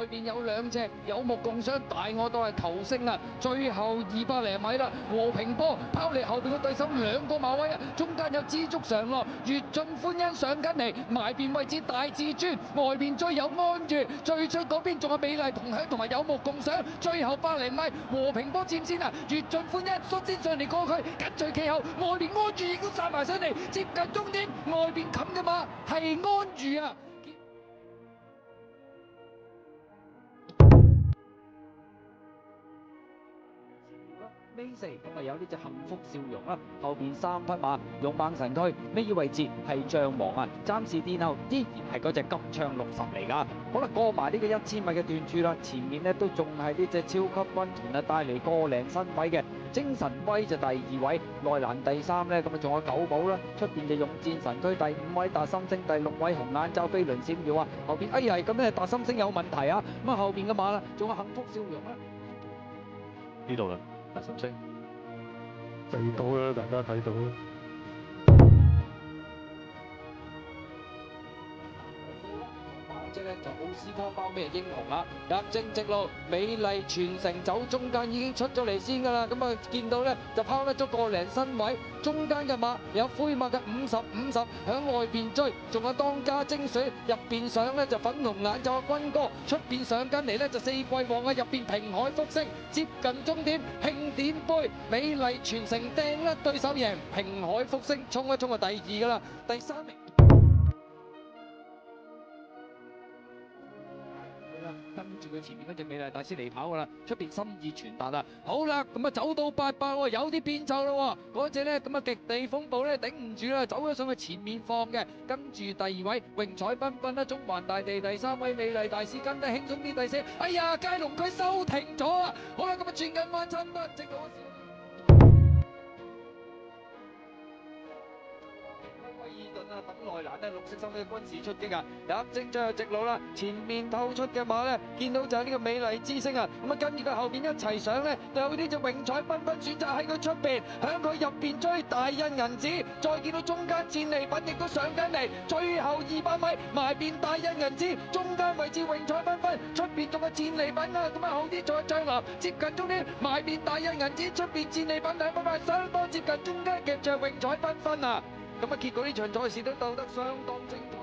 邊有兩隻有目共賞，大我都係球星啦。最後200零米啦，和平波拋離後邊嘅對手兩個馬位啊，中間有知足常樂、越盡歡欣上緊嚟，埋邊位置大至尊，外邊追有安裕，最出嗰邊仲有美麗同享同埋有目共賞。最後100零米和平波佔先啊，越盡歡欣率先上嚟過佢，緊隨其後外邊安裕亦都殺埋上嚟，接近終點，外邊冚嘅馬係安裕啊！尾4咁啊有呢隻幸福笑容啦，後邊3匹馬勇猛神驅，尾二位置係將王啊，暫時殿後依然係嗰隻金槍60嚟噶。好啦，過埋呢個1000米嘅段處啦，前面呢都仲係呢隻超級軍團啊，帶嚟個零身位嘅精神威就第2位，內欄第3呢，咁啊仲有九寶啦，出邊就勇戰神驅第5位，達心星第6位，紅眼罩飛輪閃耀啊，後邊哎呀咁咧達心星有問題啊，咁啊後邊嘅馬啦，仲有幸福笑容啦，呢度啦，達心星避到啦，大家睇到啦。即咧就奧斯卡包咩英雄啦，入正直路，美麗傳承走中間已經出咗嚟先噶啦，咁啊見到咧就拋甩咗個零身位，中間嘅馬有灰馬嘅50-50響外邊追，仲有當家精選入邊上咧就粉紅眼罩嘅軍哥，出邊上緊嚟咧就四季王啊，入邊平海福星接近終點慶典杯，美麗傳承掟甩對手贏，平海福星衝一衝啊第2噶啦，第3名。跟住佢前面嗰隻美麗大師嚟跑噶啦，出邊心意傳達啦。好啦，咁啊走到800喎，有啲變奏咯喎，嗰隻咧咁啊極地風暴咧頂唔住啦，走咗上去前面放嘅，跟住第2位榮彩繽紛啦，中環大地第3位美麗大師跟得輕鬆啲第4，哎呀佳龍佢收停咗啊！好啦，咁啊轉緊彎差唔多直路。等內欄咧，綠色衫嘅軍事出擊啊！入正最後直路啦，前面透出嘅馬咧，見到就係呢個美麗之星啊！咁啊跟住佢後邊一齊上咧，就有呢隻榮彩繽紛選擇喺佢出邊，響佢入邊追大印銀紙，再見到中間戰利品亦都上緊嚟，最後200米埋邊大印銀紙，中間位置榮彩繽紛，出邊仲有戰利品啊！咁啊後啲仲有張流，接近終點埋邊大印銀紙，出邊戰利品200米相當接近中間夾著榮彩繽紛啊！咁啊，結果呢場賽事都鬥得相當精彩。